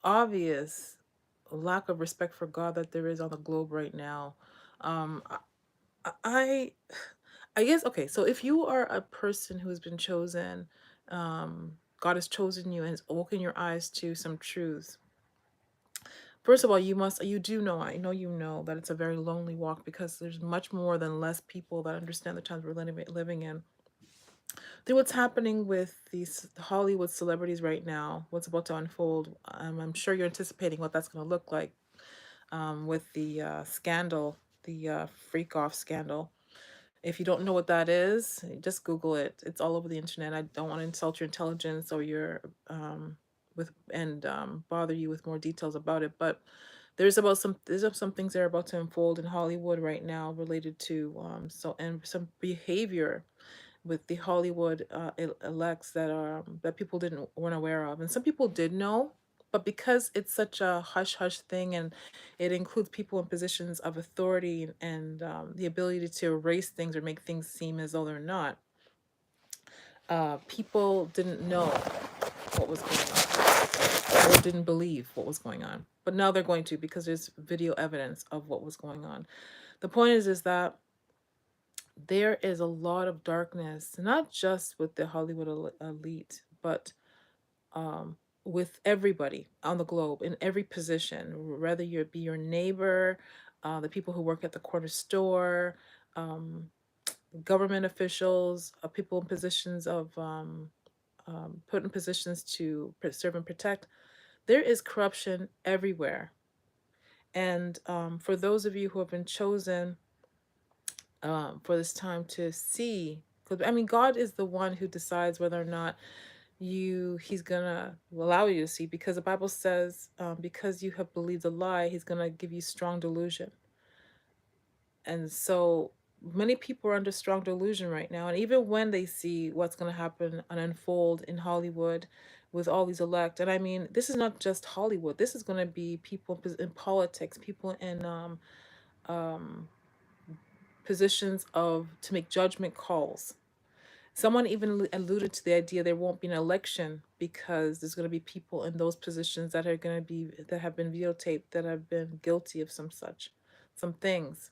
obvious lack of respect for God that there is on the globe right now. Um, I I guess, okay, so if you are a person who has been chosen, God has chosen you and has opened your eyes to some truths. First of all, you do know, I know you know that it's a very lonely walk because there's much more than less people that understand the times we're living in. Through what's happening with these Hollywood celebrities right now, what's about to unfold, I'm sure you're anticipating what that's going to look like, with the scandal, the freak off scandal. If you don't know what that is, just Google it. It's all over the internet. I don't want to insult your intelligence or your with and bother you with more details about it, but there's some things that are about to unfold in Hollywood right now related to and some behavior with the Hollywood elects that are that people didn't weren't aware of, and some people did know, but because it's such a hush hush thing, and it includes people in positions of authority and the ability to erase things or make things seem as though they're not, people didn't know what was going on or didn't believe what was going on. But now they're going to because there's video evidence of what was going on. The point is that there is a lot of darkness, not just with the Hollywood elite, but um, with everybody on the globe in every position, whether you be your neighbor, the people who work at the corner store, um, government officials, people in positions of put in positions to serve and protect. There is corruption everywhere. And for those of you who have been chosen for this time to see, because I mean, God is the one who decides whether or not he's gonna allow you to see, because the Bible says, because you have believed a lie, he's gonna give you strong delusion. And so many people are under strong delusion right now, and even when they see what's going to happen and unfold in Hollywood with all these elect, and I mean, this is not just Hollywood, this is going to be people in politics, people in um, positions of to make judgment calls. Someone even alluded to the idea there won't be an election because there's going to be people in those positions that are going to be that have been videotaped, that have been guilty of some things.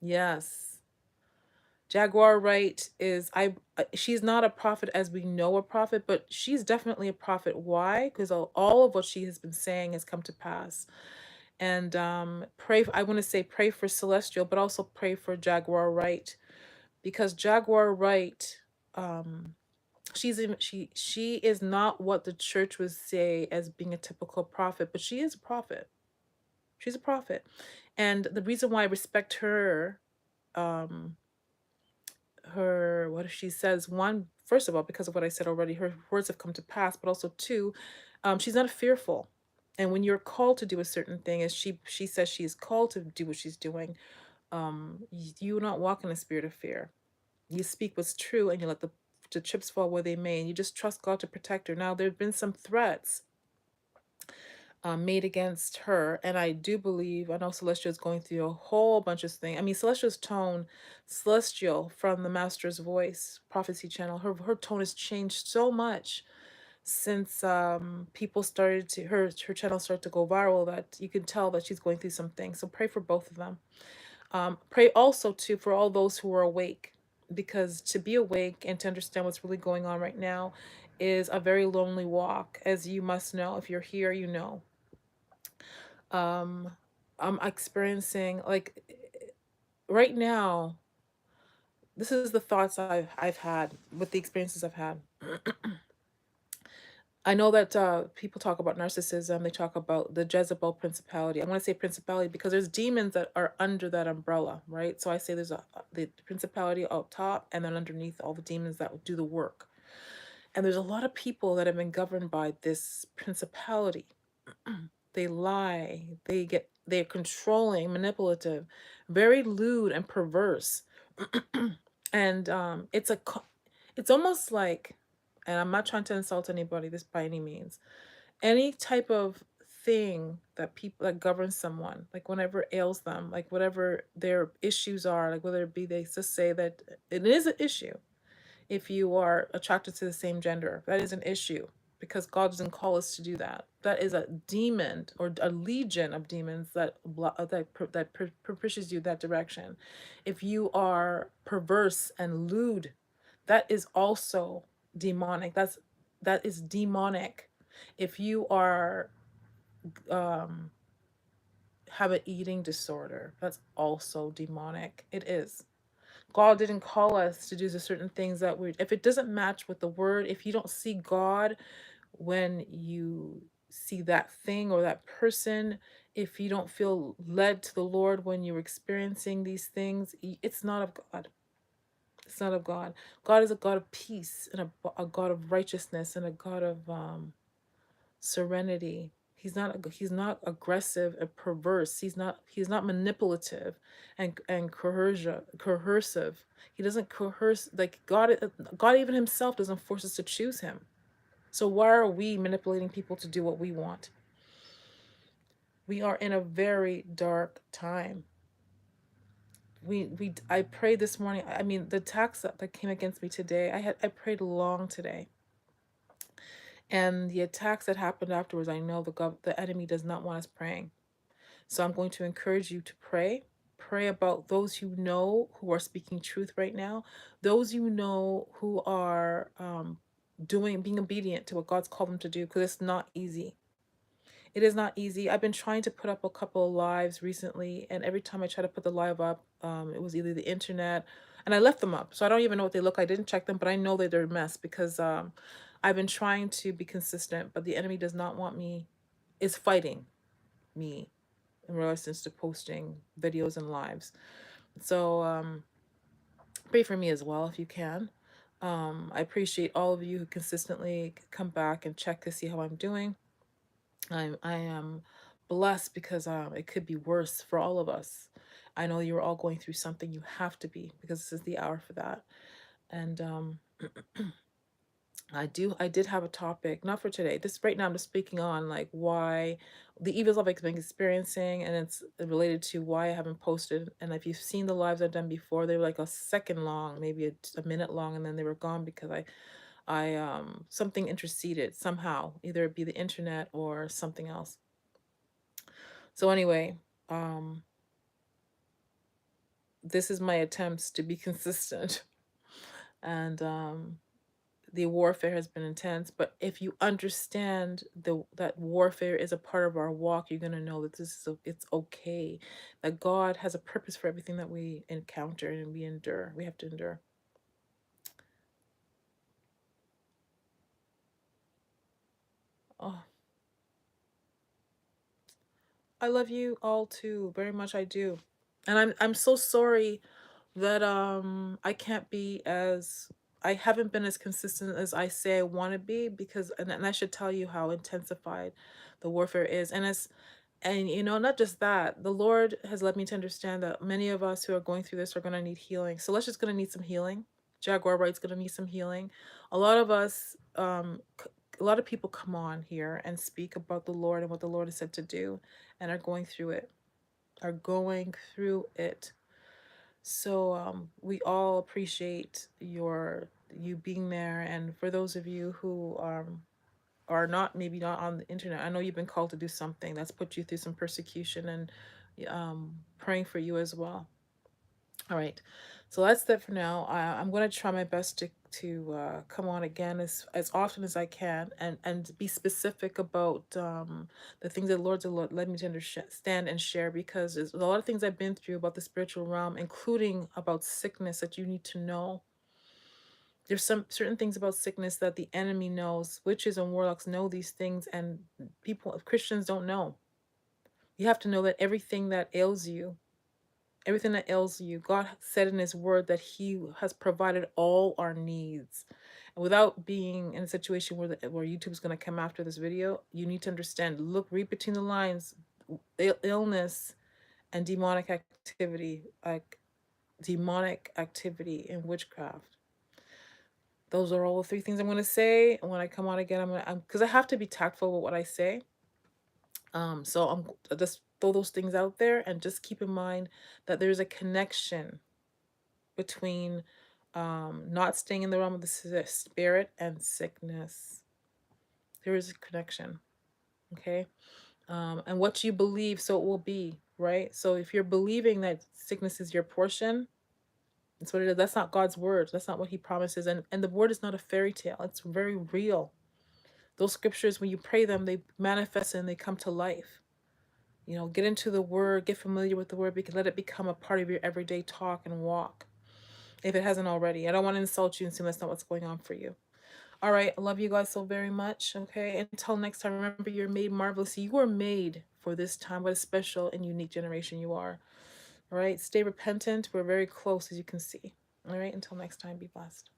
Yes. Jaguar Wright is she's not a prophet as we know a prophet, but she's definitely a prophet. Why? Because all of what she has been saying has come to pass. And I want to say pray for Celestial, but also pray for Jaguar Wright, because Jaguar Wright, um she is not what the church would say as being a typical prophet, but she is a prophet. She's a prophet. And the reason why I respect her, um what she says, one, first of all, because of what I said already, her words have come to pass, but also two, she's not fearful. And when you're called to do a certain thing, as she says she is called to do what she's doing, you not walk in a spirit of fear. You speak what's true, and you let the chips fall where they may, and you just trust God to protect her. Now there have been some threats made against her. And I do believe, I know Celestial is going through a whole bunch of things. I mean, Celestial's tone, Celestial from the Master's Voice Prophecy Channel, her tone has changed so much since people started to, her channel started to go viral, that you can tell that she's going through some things. So pray for both of them. Pray also too for all those who are awake, because to be awake and to understand what's really going on right now is a very lonely walk, as you must know. If you're here, you know. um I'm experiencing, like, right now, this is the thoughts I've had with the experiences I've had. I know that people talk about narcissism, they talk about the Jezebel principality. I want to say principality because there's demons that are under that umbrella, right? So I say there's the principality up top, and then underneath all the demons that do the work. And there's a lot of people that have been governed by this principality. They lie, they're controlling, manipulative, very lewd and perverse. And it's almost like, and I'm not trying to insult anybody this by any means, any type of thing that people that governs someone, like whenever it ails them, like whatever their issues are, like whether it be, they just say that it is an issue. If you are attracted to the same gender, that is an issue. because God doesn't call us to do that. That is a demon or a legion of demons that pushes you that direction. If you are perverse and lewd, that is also demonic. That is demonic. If you are um have an eating disorder, that's also demonic. It is. God didn't call us to do the certain things that we, if it doesn't match with the word, if you don't see God when you see that thing or that person, if you don't feel led to the Lord when you're experiencing these things, it's not of God. It's not of God. God is a God of peace and a God of righteousness and a God of serenity. He's not aggressive and perverse. He's not manipulative and coercive. He doesn't coerce, like God even himself doesn't force us to choose him. So why are we manipulating people to do what we want? We are in a very dark time. I prayed this morning. I mean, the attacks that came against me today, I prayed long today. And the attacks that happened afterwards, I know the enemy does not want us praying. So I'm going to encourage you to pray. Pray about those you know who are speaking truth right now, those you know who are being obedient to what God's called them to do, because it's not easy. It is not easy. I've been trying to put up a couple of lives recently, and every time I try to put the live up, it was either the internet, and I left them up. So I don't even know what they look like. I didn't check them, but I know that they're a mess because I've been trying to be consistent, but the enemy does not want me, is fighting me in relation to posting videos and lives. So pray for me as well if you can. I appreciate all of you who consistently come back and check to see how I'm doing. I am blessed because it could be worse for all of us. I know you're all going through something. You have to be, because this is the hour for that. And I did have a topic, not for today. This right now I'm just speaking on like why the evils I've been experiencing, and it's related to why I haven't posted. And if you've seen the lives I've done before, they were like a second long, maybe a minute long, and then they were gone because I something interceded somehow, either it be the internet or something else. So anyway, um this is my attempts to be consistent. And the warfare has been intense, but if you understand that warfare is a part of our walk, you're going to know that it's okay, that God has a purpose for everything that we encounter and we endure. We have to endure. Oh, I love you all too, very much. I do. And I'm so sorry that I can't be as, I haven't been as consistent as I say I want to be, because and I should tell you how intensified the warfare is. And not just that, the Lord has led me to understand that many of us who are going through this are going to need healing. So let's just going to need some healing. Jaguar Wright's going to need some healing. A lot of us, a lot of people come on here and speak about the Lord and what the Lord has said to do, and are going through it, are going through it. So we all appreciate you being there. And for those of you who are not, maybe not on the internet, I know you've been called to do something that's put you through some persecution, and praying for you as well. All right, so that's that for now. I'm going to try my best to come on again as often as I can, and be specific about the things that the Lord led me to understand and share, because there's a lot of things I've been through about the spiritual realm, including about sickness, that you need to know. There's some certain things about sickness that the enemy knows. Witches and warlocks know these things, and Christians don't know. You have to know that everything that ails you, God said in his word that he has provided all our needs. And without being in a situation where YouTube's going to come after this video, you need to understand, read between the lines. Illness and demonic activity and witchcraft. Those are all the three things I'm going to say. And when I come on again, because I have to be tactful with what I say. So I'm just throw those things out there, and just keep in mind that there's a connection between not staying in the realm of the spirit and sickness. There is a connection. Okay. And what you believe, so it will be, right? So if you're believing that sickness is your portion, that's what it is. That's not God's word. That's not what he promises. And the word is not a fairy tale. It's very real. Those scriptures, when you pray them, they manifest and they come to life. You know, get into the word, get familiar with the word, because let it become a part of your everyday talk and walk, if it hasn't already. I don't want to insult you and assume that's not what's going on for you. All right. I love you guys so very much. Okay. Until next time, remember, you're made marvelously. You are made for this time. What a special and unique generation you are. All right. Stay repentant. We're very close, as you can see. All right. Until next time, be blessed.